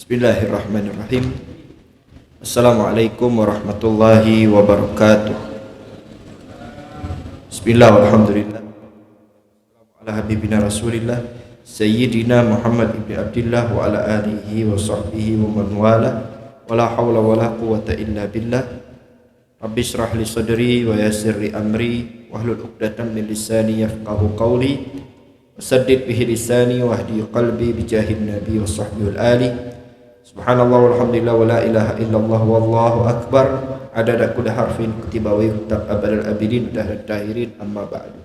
Bismillahirrahmanirrahim. Assalamualaikum warahmatullahi wabarakatuh. Bismillah walhamdulillah. Ala habibina Rasulillah Sayyidina Muhammad ibn Abdillah wa ala alihi wa sahbihi wa man wala wa la hawla wa la quwwata illa billah. Rabbi shrah li sadri wa yassir li amri wahlul 'uqdatam min lisani yafqahu qawli wasaddid bihi lisani wahdi qalbi bijahin nabi wa sahbihi wal ali. Subhanallah walhamdulillah wa la ilaha illallah wallahu akbar adada kulli harfin kutiba wa yuktab abadal abidin dahrat dahirin amma ba'du.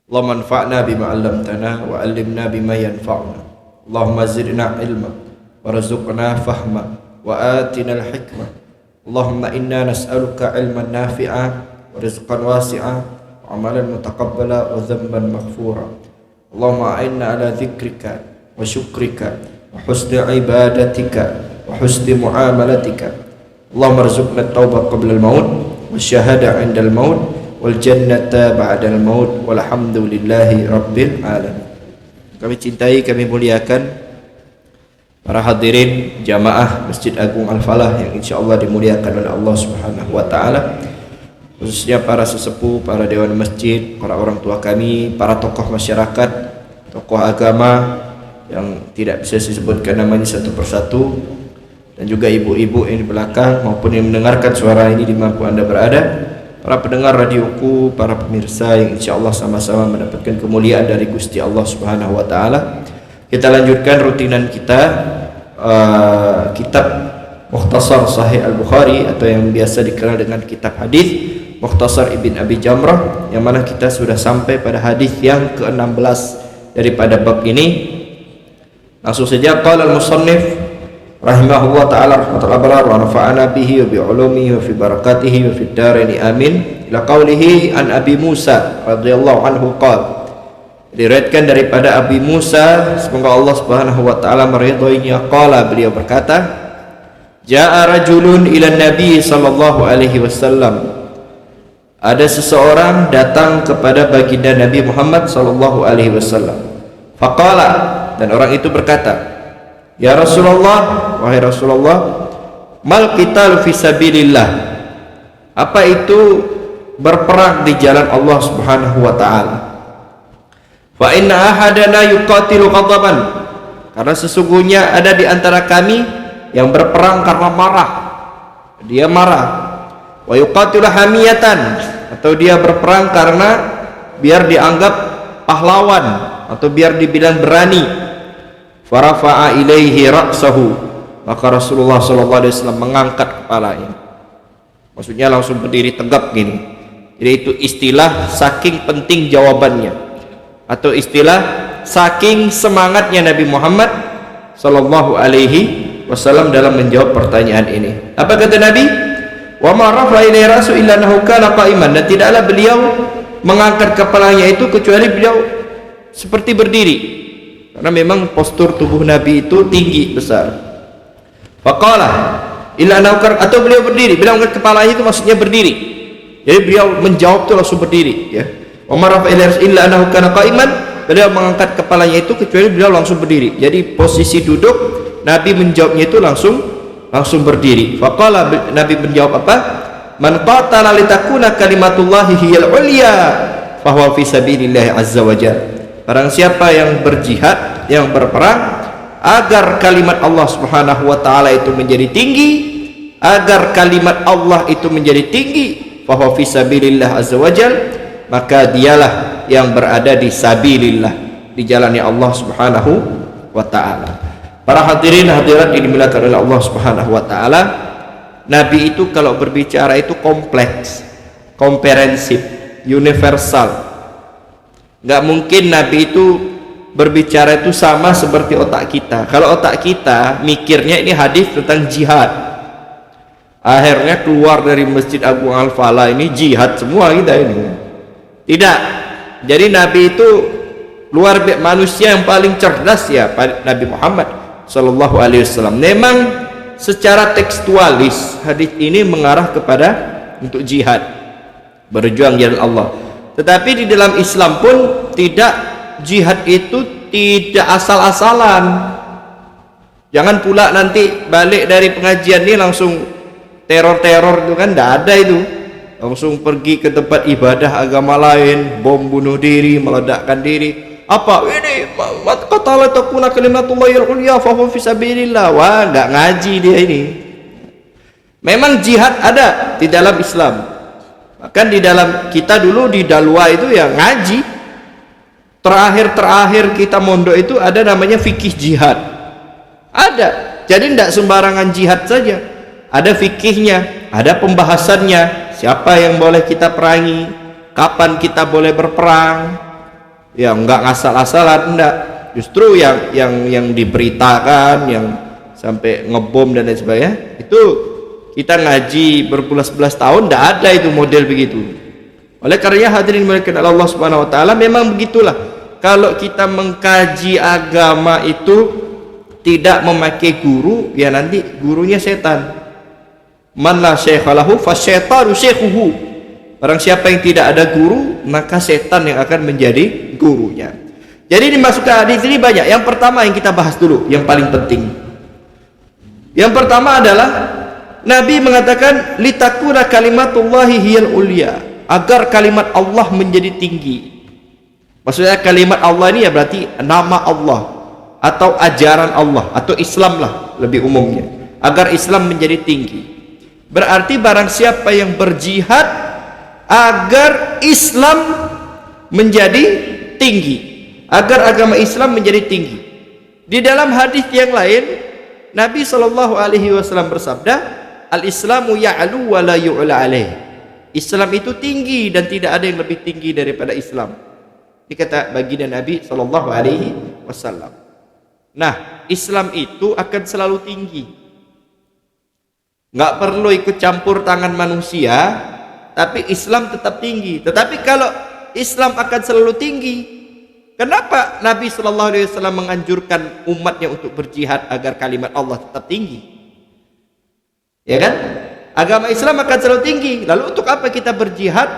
Allahumma anfa'na bima 'allamtana wa 'allimna bima yanfa'una. Allahumma zidna ilma warzuqna fahma wa atina al-hikmah. Allahumma inna nas'aluka ilman nafi'a wa rizqan wasi'a wa amalan mutaqabbala wa dhanban maghfura. Allahumma a'inna ala dhikrika wa syukrika husni ibadatika wa husni muamalatika. Allahumma arzuqna at-taubah qabla al-maut wa syahada 'inda al-maut wal jannata ba'da al-maut walhamdulillahi rabbil alamin. Kami cintai, kami muliakan para hadirin jamaah Masjid Agung Al-Falah yang insyaallah dimuliakan oleh Allah Subhanahu wa taala, khususnya para sesepuh, para dewan masjid, para orang tua kami, para tokoh masyarakat, tokoh agama yang tidak bisa disebutkan namanya satu persatu, dan juga ibu-ibu yang di belakang maupun yang mendengarkan suara ini dimanapun Anda berada, para pendengar radioku, para pemirsa yang insyaallah sama-sama mendapatkan kemuliaan dari Gusti Allah Subhanahu wa taala. Kita lanjutkan rutinan kita, kitab Mukhtasar Sahih Al-Bukhari atau yang biasa dikenal dengan kitab hadis Mukhtasar Ibn Abi Jamrah, yang mana kita sudah sampai pada hadis yang ke-16 daripada bab ini. Langsung saja, qala al-musannif rahimahullah ta'ala rahmatul abrar wa nafa'ana bihi wa bi ulumihi wa fi barakatihi wa fi daraini amin, ila qawlihi an Abi Musa radhiyallahu anhu qala. Diriwayatkan daripada Abi Musa, semoga Allah Subhanahu wa taala meridhoinya, qala, beliau berkata, jaa rajulun ila Nabi sallallahu alaihi wasallam. Ada seseorang datang kepada baginda Nabi Muhammad sallallahu alaihi wasallam. Faqala, dan orang itu berkata, ya Rasulullah, wahai Rasulullah, mal qitalu fi sabilillah. Apa itu berperang di jalan Allah Subhanahu wa taala? Fa inna ahadana yuqatilu ghadaban. Karena sesungguhnya ada di antara kami yang berperang karena marah. Dia marah. Wa yuqatilu hamiyatan, atau dia berperang karena biar dianggap pahlawan atau biar dibilang berani. Farafa'a ilaihi ra'sahu, maka Rasulullah SAW mengangkat kepalanya, maksudnya langsung berdiri tegap gini. Jadi itu istilah saking penting jawabannya, atau istilah saking semangatnya Nabi Muhammad SAW dalam menjawab pertanyaan ini. Apa kata Nabi? Wa ma rafa'a ilaihi ra'sahu illa annahu kana qa'iman, dan tidaklah beliau mengangkat kepalanya itu kecuali beliau seperti berdiri, karena memang postur tubuh Nabi itu tinggi besar. Faqala illa naukar, atau beliau berdiri, beliau angkat kepalanya itu maksudnya berdiri. Jadi beliau menjawab itu langsung berdiri, ya. Wa marafa illa annahu kana qa'iman, beliau mengangkat kepalanya itu kecuali beliau langsung berdiri. Jadi posisi duduk Nabi menjawabnya itu langsung berdiri. Faqala, Nabi menjawab apa? Man qatala litakuna kalimatullahi hiyal ulya fahuwa fi sabilillahi azza wa jalla. Barang siapa yang berjihad, yang berperang agar kalimat Allah Subhanahu wa taala itu menjadi tinggi, agar kalimat Allah itu menjadi tinggi, fa huwa fi sabilillah azza wajal, maka dialah yang berada di sabilillah, di jalannya Allah Subhanahu wa taala. Para hadirin hadirat yang dimuliakan oleh Allah Subhanahu wa taala, Nabi itu kalau berbicara itu kompleks, komprehensif, universal. Nggak mungkin Nabi itu berbicara itu sama seperti otak kita. Kalau otak kita mikirnya ini hadis tentang jihad, akhirnya keluar dari Masjid Agung Al-Falah ini jihad semua kita ini. Tidak. Jadi Nabi itu luar biasa, manusia yang paling cerdas ya Nabi Muhammad Sallallahu Alaihi Wasallam. Memang secara tekstualis hadis ini mengarah kepada untuk jihad, berjuang jalan Allah. Tetapi di dalam Islam pun tidak, jihad itu tidak asal-asalan. Jangan pula nanti balik dari pengajian ini langsung teror-teror itu kan, tidak ada itu. Langsung pergi ke tempat ibadah agama lain, bom bunuh diri, meledakkan diri. Apa ini? Kata la takuna kalimatullahil ulya fa huwa fi sabilillah. Wah, enggak ngaji dia ini. Memang jihad ada di dalam Islam. Bahkan di dalam kita dulu di Dalwa itu ya ngaji. Terakhir kita mondok itu ada namanya fikih jihad. Ada. Jadi tidak sembarangan jihad saja. Ada fikihnya, ada pembahasannya. Siapa yang boleh kita perangi? Kapan kita boleh berperang? Ya enggak ngasal-asalan, enggak. Justru yang diberitakan, yang sampai ngebom dan lain sebagainya, itu kita ngaji berbelas-belas tahun enggak ada itu model begitu. Oleh karena hadirin melihat Allah Subhanahu wa taala, memang begitulah. Kalau kita mengkaji agama itu tidak memakai guru, ya nanti gurunya setan. Man la syekha lahu fasyaitanu syekhuhu. Barang siapa yang tidak ada guru, maka setan yang akan menjadi gurunya. Jadi dimasukkan hadis ini banyak. Yang pertama yang kita bahas dulu, yang paling penting. Yang pertama adalah Nabi mengatakan litakuna kalimatullahi hiyal ulya, agar kalimat Allah menjadi tinggi. Maksudnya kalimat Allah ini ya berarti nama Allah atau ajaran Allah atau Islam lah lebih umumnya, agar Islam menjadi tinggi. Berarti barang siapa yang berjihad agar Islam menjadi tinggi, agar agama Islam menjadi tinggi. Di dalam hadis yang lain Nabi SAW bersabda, al-Islamu ya'lu wa la yu'la alaih. Islam itu tinggi dan tidak ada yang lebih tinggi daripada Islam. Ini kata baginda Nabi SAW. Nah, Islam itu akan selalu tinggi. Nggak perlu ikut campur tangan manusia, tapi Islam tetap tinggi. Tetapi kalau Islam akan selalu tinggi, kenapa Nabi SAW menganjurkan umatnya untuk berjihad agar kalimat Allah tetap tinggi? Ya kan? Agama Islam akan selalu tinggi. Lalu untuk apa kita berjihad?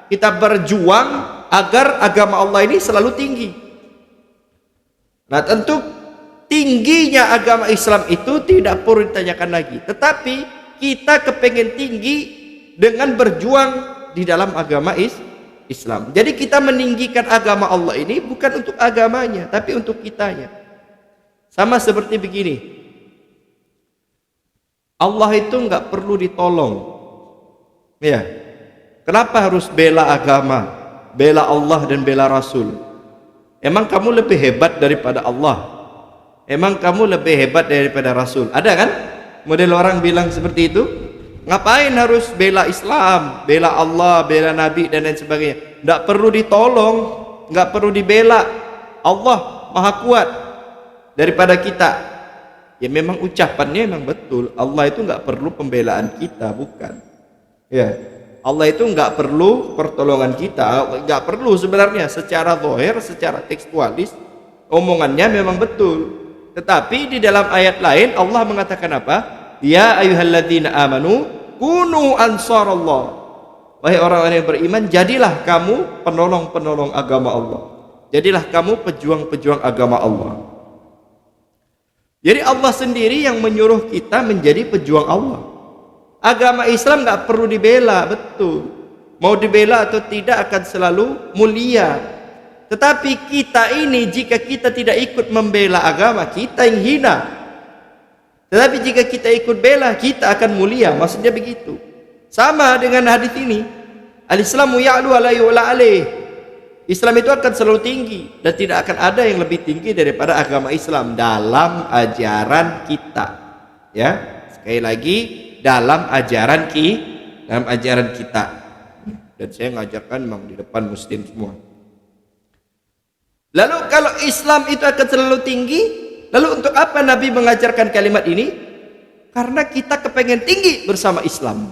Kita berjuang agar agama Allah ini selalu tinggi. Nah, tentu tingginya agama Islam itu tidak perlu ditanyakan lagi. Tetapi kita kepengen tinggi dengan berjuang di dalam agama Islam. Jadi kita meninggikan agama Allah ini bukan untuk agamanya, tapi untuk kitanya. Sama seperti begini, Allah itu nggak perlu ditolong. Ya, kenapa harus bela agama, bela Allah dan bela Rasul? Emang kamu lebih hebat daripada Allah? Emang kamu lebih hebat daripada Rasul? Ada kan? Model orang bilang seperti itu. Ngapain harus bela Islam, bela Allah, bela Nabi dan lain sebagainya? Tidak perlu ditolong, nggak perlu dibela. Allah maha kuat daripada kita. Ya memang ucapannya memang betul. Allah itu nggak perlu pembelaan kita, bukan? Ya, Allah itu nggak perlu pertolongan kita, nggak perlu sebenarnya. Secara zahir, secara tekstualis, omongannya memang betul. Tetapi di dalam ayat lain Allah mengatakan apa? Ya ayyuhalladzina amanu kunu ansarallah. Wahai orang-orang yang beriman, jadilah kamu penolong-penolong agama Allah. Jadilah kamu pejuang-pejuang agama Allah. Jadi Allah sendiri yang menyuruh kita menjadi pejuang Allah. Agama Islam nggak perlu dibela, betul. Mau dibela atau tidak akan selalu mulia. Tetapi kita ini, jika kita tidak ikut membela agama, kita yang hina. Tetapi jika kita ikut bela, kita akan mulia. Maksudnya begitu. Sama dengan hadis ini. Al-Islamu ya'lu wa la yu'la alaih. Islam itu akan selalu tinggi dan tidak akan ada yang lebih tinggi daripada agama Islam dalam ajaran kita. Ya, sekali lagi dalam ajaran kita. Dan saya ngajarkan memang di depan muslim semua. Lalu kalau Islam itu akan selalu tinggi, lalu untuk apa Nabi mengajarkan kalimat ini? Karena kita kepengen tinggi bersama Islam.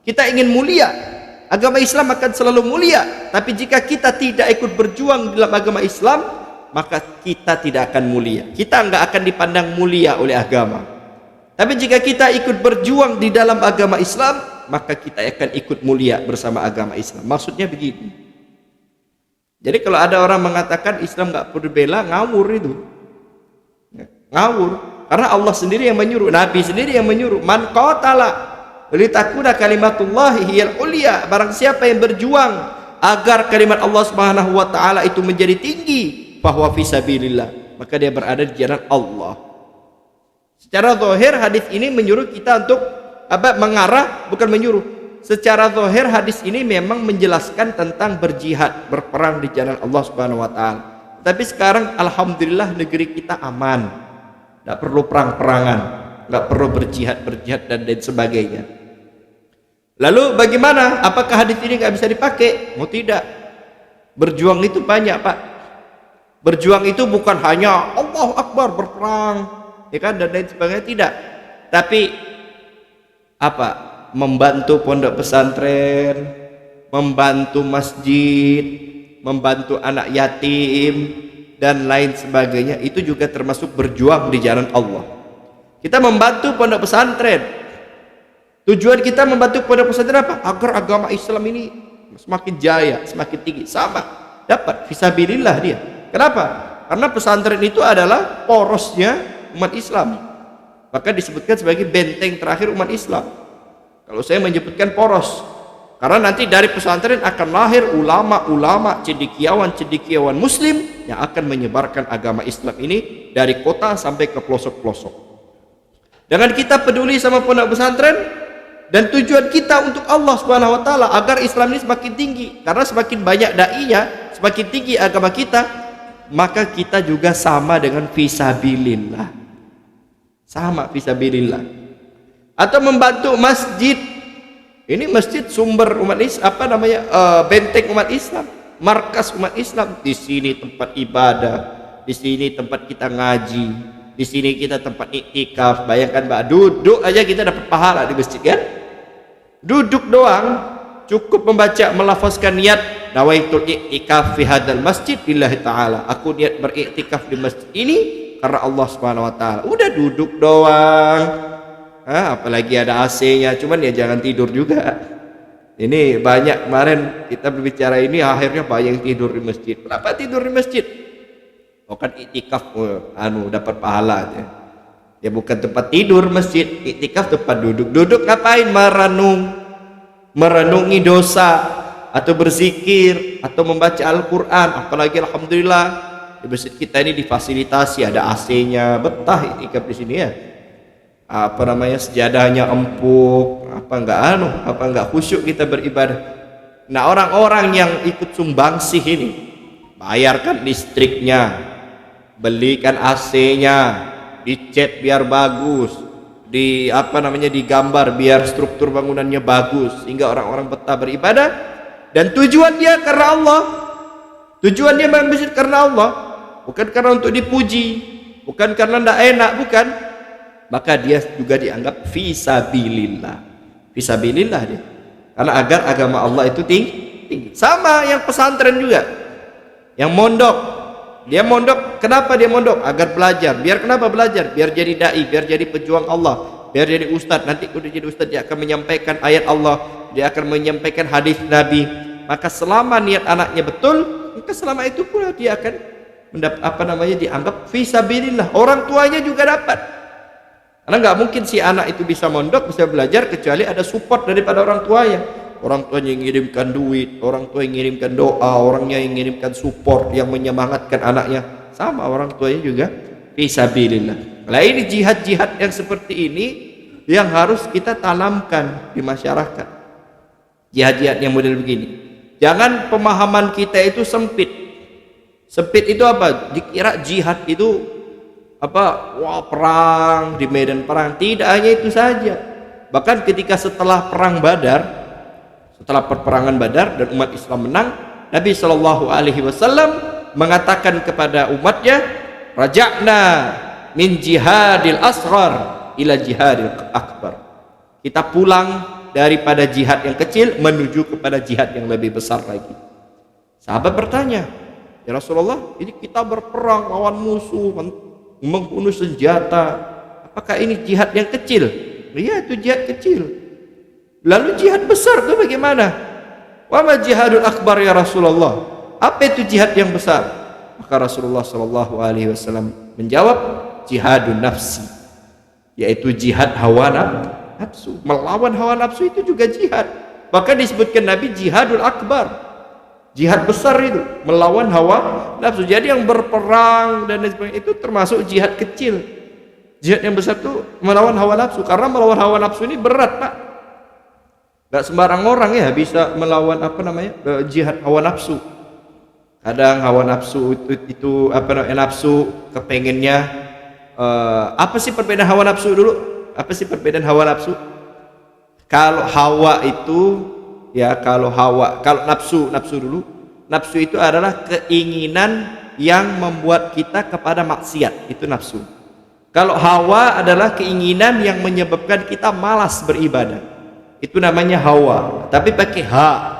Kita ingin mulia. Agama Islam akan selalu mulia. Tapi jika kita tidak ikut berjuang dalam agama Islam, maka kita tidak akan mulia. Kita enggak akan dipandang mulia oleh agama. Tapi jika kita ikut berjuang di dalam agama Islam, maka kita akan ikut mulia bersama agama Islam. Maksudnya begitu. Jadi kalau ada orang mengatakan Islam nggak perlu bela, ngawur itu. Ngawur. Karena Allah sendiri yang menyuruh, Nabi sendiri yang menyuruh, man qatala litakuna kalimatullahi hiyal ulya, barang siapa yang berjuang agar kalimat Allah Subhanahu wa taala itu menjadi tinggi, bahwa fisabilillah, maka dia berada di jalan Allah. Secara zahir hadis ini menyuruh kita untuk mengarah, bukan menyuruh. Secara zahir hadis ini memang menjelaskan tentang berjihad, berperang di jalan Allah Subhanahu wa taala. Tapi sekarang alhamdulillah negeri kita aman. Tidak perlu perang-perangan, nggak perlu berjihad dan lain sebagainya. Lalu bagaimana? Apakah hadis ini nggak bisa dipakai? Oh tidak. Berjuang itu banyak, Pak. Berjuang itu bukan hanya Allahu Akbar berperang, ya kan, dan lain sebagainya, tidak. Tapi membantu pondok pesantren, membantu masjid, membantu anak yatim dan lain sebagainya, itu juga termasuk berjuang di jalan Allah. Kita membantu pondok pesantren. Tujuan kita membantu pondok pesantren apa? Agar agama Islam ini semakin jaya, semakin tinggi. Sama, dapat fisabilillah dia. Kenapa? Karena pesantren itu adalah porosnya umat Islam. Maka disebutkan sebagai benteng terakhir umat Islam. Kalau saya menyebutkan poros, karena nanti dari pesantren akan lahir ulama-ulama, cendekiawan-cendekiawan muslim yang akan menyebarkan agama Islam ini dari kota sampai ke pelosok-pelosok. Dengan kita peduli sama pondok pesantren, dan tujuan kita untuk Allah Subhanahu wa taala agar Islam ini semakin tinggi, karena semakin banyak dai-nya, semakin tinggi agama kita, maka kita juga sama dengan fisabilillah. Sama fisabilillah. Atau membantu masjid. Ini masjid sumber umat Islam, benteng umat Islam, markas umat Islam. Di sini tempat ibadah, di sini tempat kita ngaji, di sini kita tempat iktikaf. Bayangkan, Mbak, duduk aja kita dapat pahala di masjid, kan? Duduk doang cukup membaca, melafazkan niat nawaitul iktikaf fi hadzal masjid lillahi taala. Aku niat beriktikaf di masjid ini karena Allah Subhanahu wa taala. Udah duduk doang. Apalagi ada AC-nya, cuman ya jangan tidur juga. Ini banyak kemarin kita berbicara ini, akhirnya banyak yang tidur di masjid. Kenapa tidur di masjid? Oh kan iktikaf, dapat pahala aja. Ya bukan tempat tidur masjid, iktikaf tempat duduk. Duduk ngapain? Merenungi dosa, atau berzikir, atau membaca Al-Quran. Apalagi alhamdulillah di masjid kita ini difasilitasi, ada AC-nya, betah iktikaf di sini ya. Sejadahnya empuk, enggak khusyuk kita beribadah. Nah, orang-orang yang ikut sumbangsih ini, bayarkan listriknya, belikan AC-nya, dicat biar bagus, digambar biar struktur bangunannya bagus, sehingga orang-orang betah beribadah, dan tujuan dia karena Allah. Tujuan dia masjid karena Allah, bukan karena untuk dipuji, bukan karena tidak enak, bukan. Maka dia juga dianggap fisabilillah. Fisabilillah dia. Karena agar agama Allah itu tinggi. Sama yang pesantren juga. Yang mondok. Dia mondok, kenapa dia mondok? Agar belajar. Biar kenapa belajar? Biar jadi dai, biar jadi pejuang Allah, biar jadi ustadz. Nanti udah jadi ustadz, dia akan menyampaikan ayat Allah, dia akan menyampaikan hadis Nabi. Maka selama niat anaknya betul, maka selama itu pula dia akan dianggap fisabilillah. Orang tuanya juga dapat. Karena nggak mungkin si anak itu bisa mondok, bisa belajar, kecuali ada support daripada orang tuanya. Orang tuanya yang mengirimkan duit, orang tua yang mengirimkan doa, orangnya yang mengirimkan support, yang menyemangatkan anaknya. Sama orang tuanya juga fisabilillah. Nah, ini jihad-jihad yang seperti ini yang harus kita tanamkan di masyarakat. Jihad-jihad yang model begini. Jangan pemahaman kita itu sempit. Sempit itu apa? Dikira jihad itu perang di medan perang. Tidak hanya itu saja. Bahkan ketika setelah perang Badar, setelah perperangan Badar dan umat Islam menang, Nabi Shallallahu Alaihi Wasallam mengatakan kepada umatnya, raja'na min jihadil asghar ila jihadil akbar. Kita pulang daripada jihad yang kecil menuju kepada jihad yang lebih besar lagi. Sahabat bertanya, ya Rasulullah, ini kita berperang lawan musuh, membunuh senjata, apakah ini jihad yang kecil? Iya, itu jihad kecil. Lalu jihad besar itu bagaimana? Wa ma jihadul akbar ya Rasulullah? Apa itu jihad yang besar? Maka Rasulullah sallallahu alaihi wasallam menjawab, jihadun nafsi. yaitu jihad hawa nafsu. Melawan hawa nafsu itu juga jihad. Bahkan disebutkan Nabi jihadul akbar, jihad besar itu, melawan hawa nafsu. Jadi yang berperang dan lain sebagainya itu termasuk jihad kecil. Jihad yang besar itu melawan hawa nafsu, karena melawan hawa nafsu ini berat, Pak. Gak sembarang orang ya bisa melawan jihad hawa nafsu. Kadang hawa nafsu itu nafsu kepengennya apa sih perbedaan hawa nafsu dulu? Apa sih perbedaan hawa nafsu? Kalau hawa itu kalau nafsu dulu, nafsu itu adalah keinginan yang membuat kita kepada maksiat, itu nafsu. Kalau hawa adalah keinginan yang menyebabkan kita malas beribadah, itu namanya hawa, tapi pakai ha.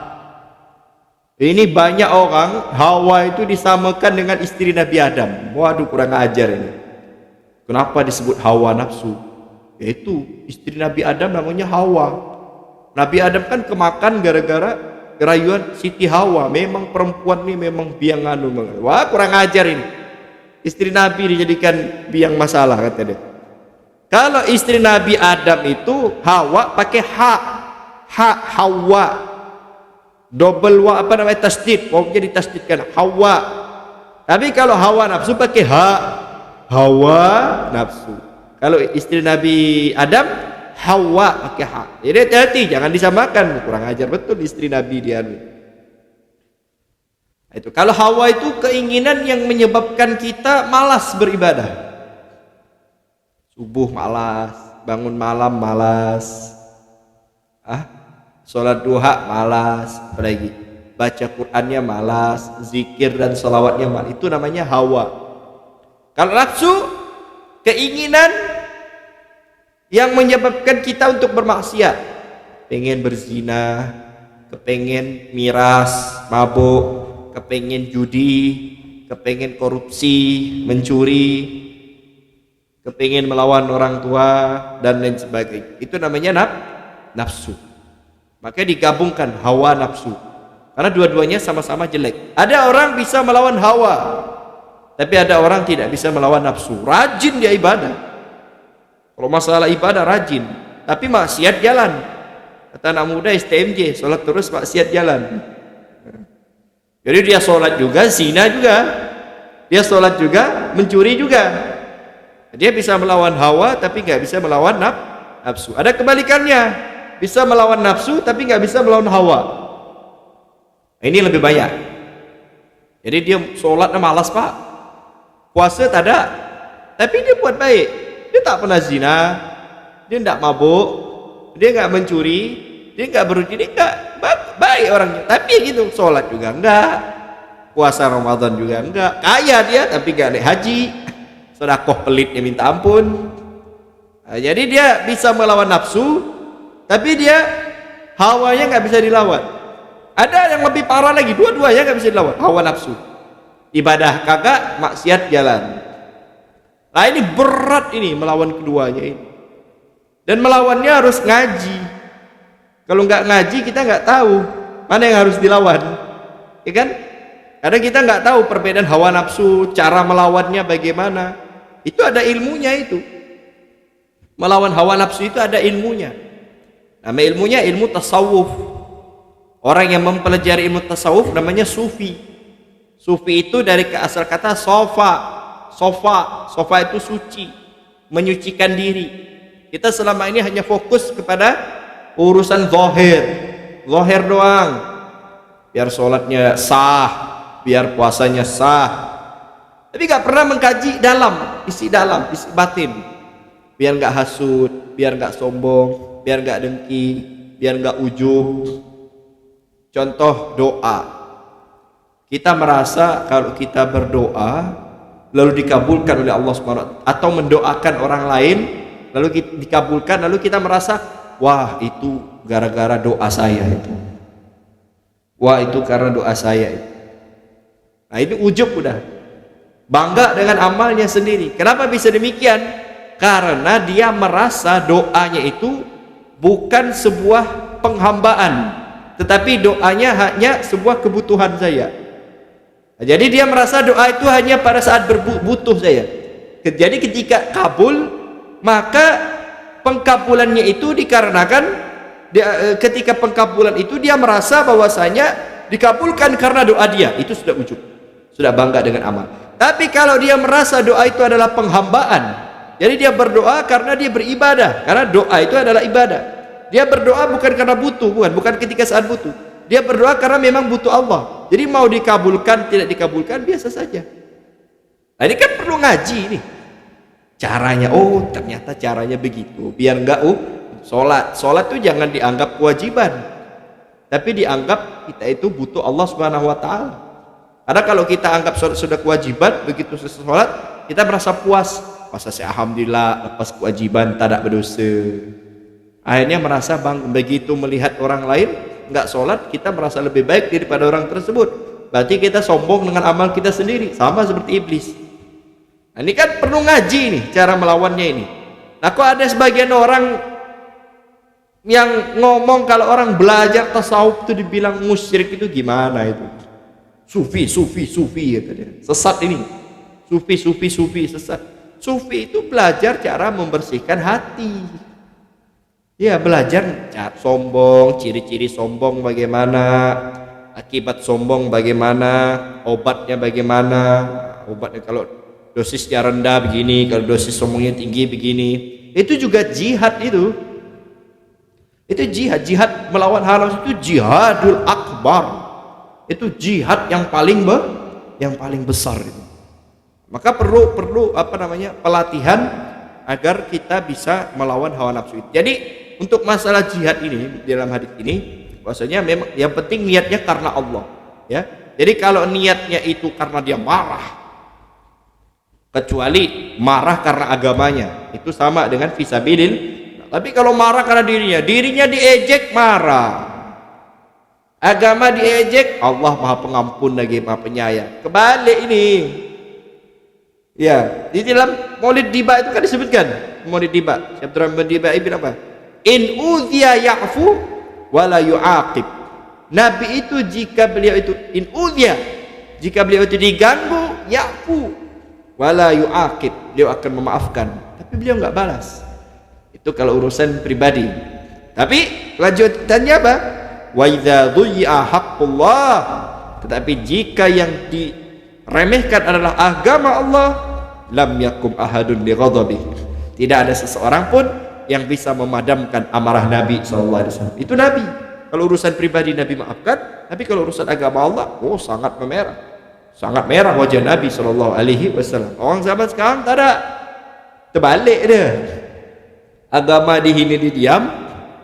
Ini banyak orang hawa itu disamakan dengan istri Nabi Adam. Waduh, kurang ajar ini. Kenapa disebut hawa nafsu? Yaitu istri Nabi Adam namanya Hawa. Nabi Adam kan kemakan gara-gara kerayuan Siti Hawa. Memang perempuan ini memang biang anu. Wah, kurang ajar ini. Istri Nabi dijadikan biang masalah, kata dia. Kalau istri Nabi Adam itu Hawa pakai ha Hawa. Double tasdid, pokoknya ditasdidkan Hawa. Tapi kalau hawa nafsu pakai ha, hawa nafsu. Kalau istri Nabi Adam Hawa pakai ha. Jadi hati-hati, jangan disamakan. Kurang ajar betul istri Nabi dia. Itu kalau hawa itu keinginan yang menyebabkan kita malas beribadah. Subuh malas, bangun malam malas. Sholat duha malas, apalagi baca Qur'annya malas, zikir dan sholawatnya malas. Itu namanya hawa. Kalau nafsu, keinginan yang menyebabkan kita untuk bermaksiat, pengen berzina, kepengen miras, mabuk, kepengen judi, kepengen korupsi, mencuri, kepengen melawan orang tua dan lain sebagainya. Itu namanya nafsu. Maka digabungkan hawa nafsu, karena dua-duanya sama-sama jelek. Ada orang bisa melawan hawa, tapi ada orang tidak bisa melawan nafsu. Rajin dia ibadah, kalau masalah ibadah rajin, tapi maksiat jalan. Kata anak muda STMJ, sholat terus maksiat jalan. Jadi dia sholat juga, zina juga, dia sholat juga, mencuri juga. Dia bisa melawan hawa tapi nggak bisa melawan nafsu. Ada kebalikannya, bisa melawan nafsu tapi nggak bisa melawan hawa. Ini lebih banyak. Jadi dia sholatnya malas, Pak, puasa tak ada, tapi dia buat baik. Dia tak pernah zina, dia tidak mabuk, dia nggak mencuri, dia nggak berjudi, dia nggak baik orangnya. Tapi gitu, sholat juga enggak, puasa Ramadan juga enggak, kaya dia tapi nggak naik haji, sedekah pelitnya minta ampun. Nah, jadi dia bisa melawan nafsu, tapi dia hawanya nggak bisa dilawan. Ada yang lebih parah lagi, dua-duanya nggak bisa dilawan, hawa nafsu. Ibadah kagak, maksiat jalan. Nah ini berat ini melawan keduanya ini. Dan melawannya harus ngaji. Kalau nggak ngaji kita nggak tahu mana yang harus dilawan, ya kan? Karena kita nggak tahu perbedaan hawa nafsu, cara melawannya bagaimana. Itu ada ilmunya itu. Melawan hawa nafsu itu ada ilmunya. Nama ilmunya ilmu tasawuf. Orang yang mempelajari ilmu tasawuf namanya sufi. Sufi itu dari asal kata sofa itu suci, menyucikan diri. Kita selama ini hanya fokus kepada urusan zahir doang. Biar sholatnya sah, biar puasanya sah. Tapi gak pernah mengkaji isi batin. Biar gak hasud, biar gak sombong, biar gak dengki, biar gak ujub. Contoh doa. Kita merasa kalau kita berdoa lalu dikabulkan oleh Allah SWT, atau mendoakan orang lain lalu dikabulkan, lalu kita merasa wah itu gara-gara doa saya itu, wah itu karena doa saya itu. Nah itu ujub, udah bangga dengan amalnya sendiri. Kenapa bisa demikian? Karena dia merasa doanya itu bukan sebuah penghambaan, tetapi doanya hanya sebuah kebutuhan saya. Jadi dia merasa doa itu hanya pada saat butuh saya. Jadi ketika kabul, maka pengkabulannya itu dikarenakan ketika pengkabulan itu dia merasa bahwasanya dikabulkan karena doa dia, itu sudah ujub, sudah bangga dengan amal. Tapi kalau dia merasa doa itu adalah penghambaan, jadi dia berdoa karena dia beribadah, karena doa itu adalah ibadah. Dia berdoa bukan karena butuh, bukan ketika saat butuh. Dia berdoa karena memang butuh Allah. Jadi mau dikabulkan tidak dikabulkan biasa saja. Nah, ini kan perlu ngaji nih. Caranya, oh ternyata caranya begitu. Biar enggak Sholat itu jangan dianggap kewajiban, tapi dianggap kita itu butuh Allah Subhanahu wa taala. Karena kalau kita anggap sholat sudah kewajiban, begitu selesai sholat kita merasa puas. Masa saya alhamdulillah lepas kewajiban, tak berdosa. Akhirnya merasa begitu melihat orang lain enggak sholat, kita merasa lebih baik daripada orang tersebut. Berarti kita sombong dengan amal kita sendiri, sama seperti iblis. Nah, ini kan perlu ngaji nih cara melawannya ini. Nah, kok ada sebagian orang yang ngomong kalau orang belajar tasawuf itu dibilang musyrik, itu gimana itu? Sufi kata dia. Sesat ini. Sufi sesat. Sufi itu belajar cara membersihkan hati. Ya, belajar sombong, ciri-ciri sombong bagaimana, akibat sombong bagaimana, obatnya bagaimana. Obatnya kalau dosisnya rendah begini, kalau dosis sombongnya tinggi begini. Itu juga jihad itu. Itu jihad melawan haram, itu jihadul akbar. Itu jihad yang paling besar itu. Maka perlu pelatihan agar kita bisa melawan hawa nafsu itu. Jadi untuk masalah jihad ini dalam hadis ini, bahwasanya memang yang penting niatnya karena Allah, ya. Jadi kalau niatnya itu karena dia marah, kecuali marah karena agamanya, itu sama dengan fisabilillah. Tapi kalau marah karena dirinya diejek, marah. Agama diejek, Allah Maha Pengampun lagi Maha Penyayang. Kebalik ini. Ya, di dalam Maulid Diba itu kan disebutkan, Maulid Diba, Syekh Abdurrahman Diba ibn apa? In udhiya ya'fu wa la yu'aqib. Nabi itu jika beliau itu jika beliau itu diganggu, ya'fu wa la yu'aqib, beliau akan memaafkan, tapi beliau enggak balas. Itu kalau urusan pribadi. Tapi lanjutannya apa? Wa idza dhuyya haqqullah. Tetapi jika yang diremehkan adalah agama Allah, lam yakum ahadun li ghadabi. Tidak ada seseorang pun yang bisa memadamkan amarah Nabi sallallahu alaihi wasallam. Itu Nabi. Kalau urusan pribadi Nabi maafkan, tapi kalau urusan agama Allah, oh sangat memerah. Sangat merah wajah Nabi sallallahu alaihi wasallam. Orang zaman sekarang tak ada. Terbalik dia. Agama dihina diam,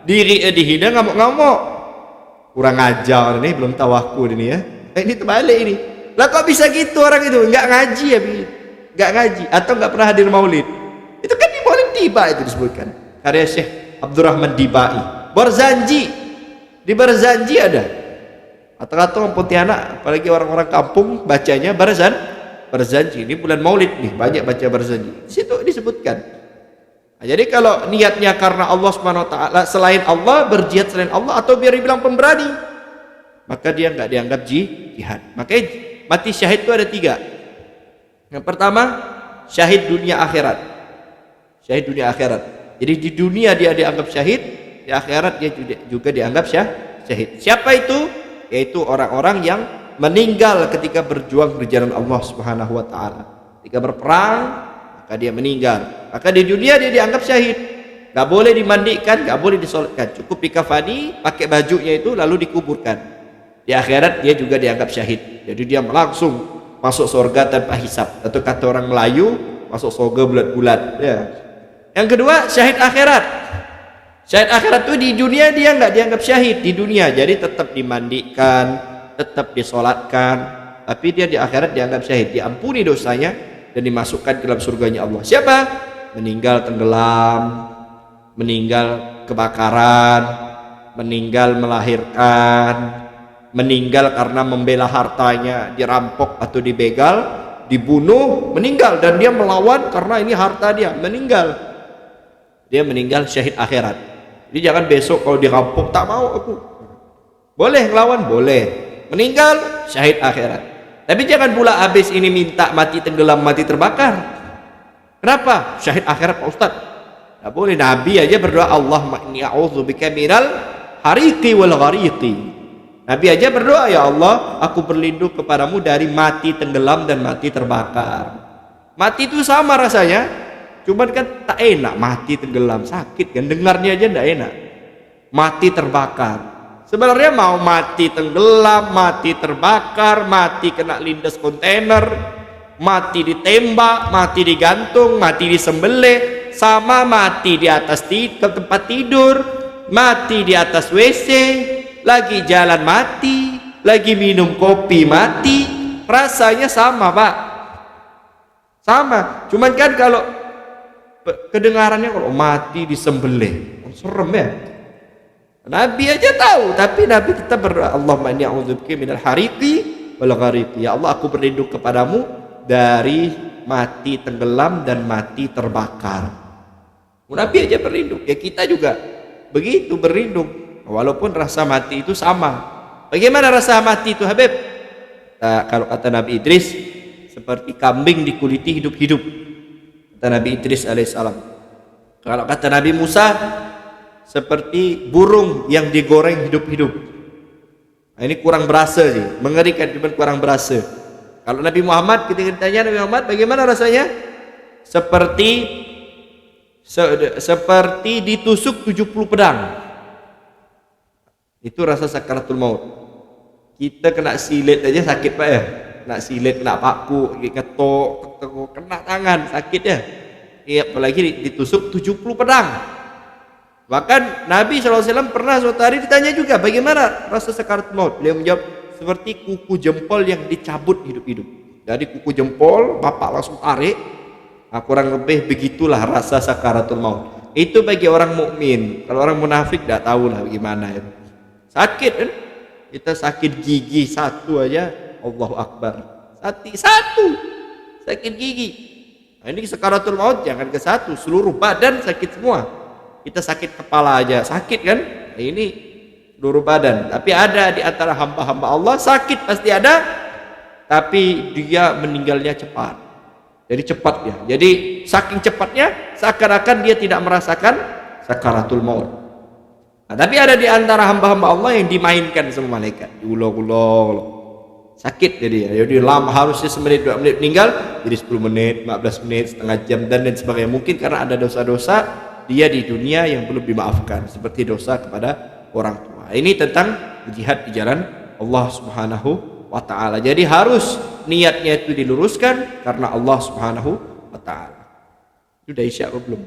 diri dihina ngamuk-ngamuk. Kurang ajar ini, belum tahu aku ini ya. Ini terbalik ini. Lah kok bisa gitu orang itu? Enggak ngaji ya, enggak ngaji atau enggak pernah hadir maulid. Itu kan di Maulid Diba itu disebutkan. Karya Syekh Abdurrahman Dibai. Berzanji. Di Berzanji ada. Kata-kata orang Pontianak, apalagi orang-orang kampung bacanya berzanji. Ini bulan Maulid nih, banyak baca berzanji. Di situ disebutkan. Nah, jadi kalau niatnya karena Allah Subhanahu wa taala, selain Allah, berjihad selain Allah, atau biar dibilang pemberani, maka dia enggak dianggap jihad. Makanya mati syahid itu ada 3. Yang pertama, syahid dunia akhirat. Syahid dunia akhirat. Jadi di dunia dia dianggap syahid, di akhirat dia juga dianggap syahid. Siapa itu? Yaitu orang-orang yang meninggal ketika berjuang di jalan Allah Subhanahu wa taala. Ketika berperang, maka dia meninggal. Maka di dunia dia dianggap syahid. Gak boleh dimandikan, gak boleh disolatkan, cukup dikafani, pakai bajunya itu lalu dikuburkan. Di akhirat dia juga dianggap syahid. Jadi dia langsung masuk surga tanpa hisab. Atau kata orang Melayu, masuk surga bulat-bulat. Ya. Yang kedua, syahid akhirat. Syahid akhirat itu di dunia dia nggak dianggap syahid di dunia, jadi tetap dimandikan, tetap disolatkan, tapi dia di akhirat dianggap syahid, diampuni dosanya dan dimasukkan ke dalam surganya Allah. Siapa? Meninggal tenggelam, meninggal kebakaran, meninggal melahirkan, meninggal karena membela hartanya, dirampok atau dibegal, dibunuh, meninggal, dan dia melawan karena ini harta dia, meninggal. Dia meninggal syahid akhirat. Jadi jangan besok kalau dirampok, tak mau aku. Boleh ngelawan, boleh. Meninggal syahid akhirat. Tapi jangan pula habis ini minta mati tenggelam, mati terbakar. Kenapa? Syahid akhirat Pak Ustaz. Tidak boleh. Nabi aja berdoa, Allahumma inni a'udzubika minal hariqi wal ghariqi. Nabi aja berdoa, ya Allah, aku berlindung kepadamu dari mati tenggelam dan mati terbakar. Mati itu sama rasanya, cuman kan tak enak mati tenggelam, sakit kan, dengarnya aja tidak enak. Mati terbakar, sebenarnya mau mati tenggelam, mati terbakar, mati kena lindas kontainer, mati ditembak, mati digantung, mati disembelih, sama mati di atas tempat tidur, mati di atas WC, lagi jalan mati, lagi minum kopi mati, rasanya sama Pak, sama. Cuman kan kalau kedengarannya kalau mati disembelih, serem ya. Nabi aja tahu, tapi Nabi tetap berdoa, Allahumma inni a'udzubika minal hariqi wal ghariqi. Ya Allah, aku berlindung kepadamu dari mati tenggelam dan mati terbakar. Nabi aja berlindung, ya kita juga begitu berlindung, walaupun rasa mati itu sama. Bagaimana rasa mati itu Habib? Nah, kalau kata Nabi Idris, seperti kambing dikuliti hidup-hidup, kata Nabi Idris alaihissalam. Kalau kata Nabi Musa, seperti burung yang digoreng hidup-hidup. Nah, ini kurang berasa sih, mengerikan, cuman kurang berasa. Kalau Nabi Muhammad, kita tanya Nabi Muhammad bagaimana rasanya? Seperti ditusuk 70 pedang. Itu rasa sakaratul maut. Kita kena silet aja sakit Pak ya, kena silet, kena paku, ketok, kena tangan sakit ya. Apalagi ditusuk 70 pedang. Bahkan Nabi SAW pernah suatu hari ditanya juga, bagaimana rasa sakaratul maut? Beliau menjawab, seperti kuku jempol yang dicabut hidup-hidup. Jadi kuku jempol bapak langsung tarik. Nah, kurang lebih begitulah rasa sakaratul maut. Itu bagi orang mukmin. Kalau orang munafik tidak tahu lah bagaimana itu. Sakit kan? Kita sakit gigi satu aja, Allahu Akbar. Satu sakit gigi. Nah, ini sakaratul maut jangan ke satu, seluruh badan sakit semua. Kita sakit kepala aja sakit kan? Nah, ini seluruh badan. Tapi ada di antara hamba-hamba Allah sakit pasti ada, tapi dia meninggalnya cepat. Jadi cepat ya. Jadi saking cepatnya seakan-akan dia tidak merasakan sakaratul maut. Nah, tapi ada di antara hamba-hamba Allah yang dimainkan sama malaikat. Diulang-ulang. Sakit jadi ya. Jadi lama, harusnya semenit 2 menit meninggal jadi 10 menit, 15 menit, setengah jam dan lain sebagainya. Mungkin karena ada dosa-dosa dia di dunia yang belum dimaafkan, seperti dosa kepada orang tua. Ini tentang jihad di jalan Allah Subhanahu wa taala. Jadi harus niatnya itu diluruskan karena Allah Subhanahu wa taala. Sudah isya atau belum?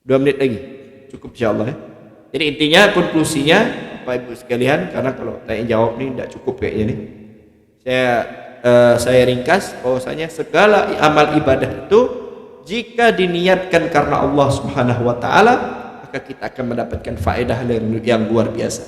2 menit lagi. Cukup insyaallah ya. Jadi intinya, konklusinya Bapak Ibu sekalian, karena kalau tanya jawab ini tidak cukup kayaknya nih. Saya ringkas bahwasanya segala amal ibadah itu jika diniatkan karena Allah Subhanahu wa taala, maka kita akan mendapatkan faedah yang luar biasa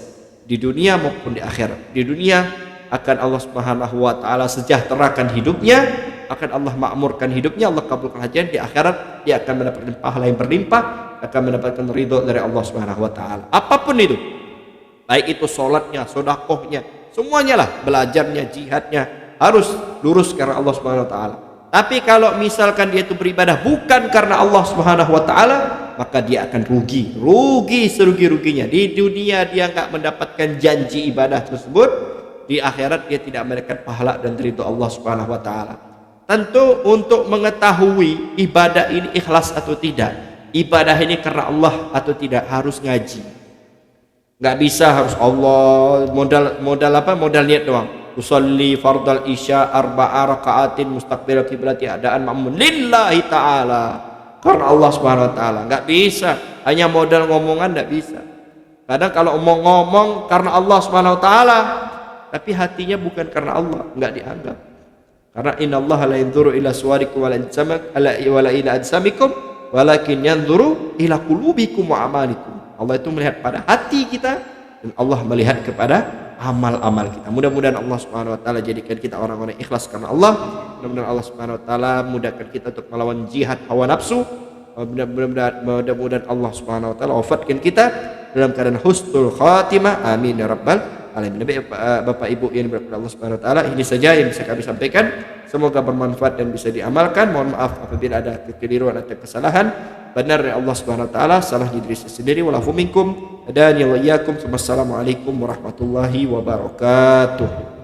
di dunia maupun di akhirat. Di dunia akan Allah Subhanahu wa taala sejahterakan hidupnya, akan Allah makmurkan hidupnya, Allah kabulkan hajatnya. Di akhirat dia akan mendapatkan pahala yang berlimpah, akan mendapatkan ridho dari Allah Subhanahu wa taala. Apapun itu, baik itu sholatnya, sedekahnya, semuanya lah, belajarnya, jihadnya, harus lurus karena Allah Subhanahu wa taala. Tapi kalau misalkan dia itu beribadah bukan karena Allah Subhanahu wa taala, maka dia akan rugi serugi-ruginya. Di dunia dia enggak mendapatkan janji ibadah tersebut, di akhirat dia tidak mendapatkan pahala dan ridho Allah Subhanahu wa taala. Tentu untuk mengetahui ibadah ini ikhlas atau tidak, ibadah ini karena Allah atau tidak, harus ngaji. Enggak bisa harus Allah modal niat doang. Usolli fardal isya arba'a raka'atin mustaqbil kiblati adaan ma'mun lillahi ta'ala, karena Allah Subhanahu wa taala. Enggak bisa hanya modal ngomongan, enggak bisa. Kadang kalau ngomong karena Allah Subhanahu wa taala tapi hatinya bukan karena Allah, enggak dianggap. Karena innallaha la yanzuru ila suwarikum wala ila ajsamikum walakin yanzuru ila qulubikum wa amalikum. Allah itu melihat pada hati kita dan Allah melihat kepada amal-amal kita. Mudah-mudahan Allah Subhanahu wa taala jadikan kita orang-orang ikhlas karena Allah. Mudah-mudahan Allah Subhanahu wa taala mudahkan kita untuk melawan jihad hawa nafsu. Mudah-mudahan Allah Subhanahu wa taala wafatkan kita dalam keadaan husnul khatimah. Amin ya rabbal alamin. Bapak Ibu yang diberkahi Allah Subhanahu wa taala, ini saja yang bisa kami sampaikan. Semoga bermanfaat dan bisa diamalkan. Mohon maaf apabila ada kekeliruan atau kesalahan. Benar dari Allah Subhanahu wa taala, salah di diri saya sendiri. Walafu minkum. Dan ya wa iyyakum. Wassalamualaikum warahmatullahi wabarakatuh.